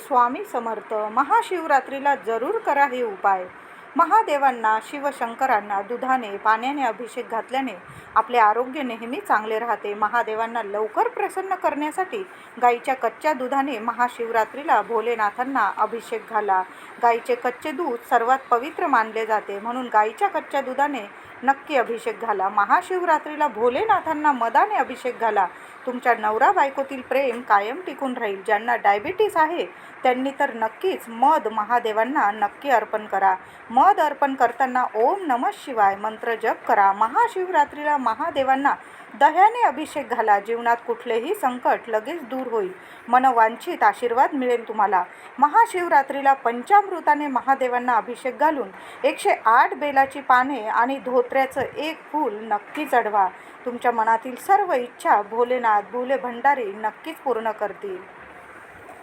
स्वामी समर्थ. महाशिवरात्रीला जरूर करा हे उपाय. महादेवांना, शिवशंकरांना दुधाने, पाण्याने अभिषेक घातल्याने आपले आरोग्य नेहमी चांगले राहते. महादेवांना लवकर प्रसन्न करण्यासाठी गाईच्या कच्च्या दुधाने महाशिवरात्रीला भोलेनाथांना अभिषेक घाला. गाईचे कच्चे दूध सर्वात पवित्र मानले जाते, म्हणून गाईच्या कच्च्या दुधाने नक्की अभिषेक घाला. महाशिवरात्रीला भोलेनाथांना मधाने अभिषेक घाला. तुमच्या नवरा बायकोतील प्रेम कायम टिकून राहील. ज्यांना डायबिटीस आहे त्यांनी तर नक्कीच मध महादेवांना नक्की अर्पण करा. मध अर्पण करताना ओम नमः शिवाय मंत्र जप करा. महाशिवरात्रीला महादेवांना दह्याने अभिषेक घाला. जीवनात कुठलेही संकट लगेच दूर होईल. मनवांछित आशीर्वाद मिळेल तुम्हाला. महाशिवरात्रीला पंचामृताने महादेवांना अभिषेक घालून 108 बेलाची पाने आणि धोत्र्याचं एक फूल नक्की चढवा. तुमच्या मनातील सर्व इच्छा भोलेनाथ, भोले भंडारी नक्कीच पूर्ण करतील.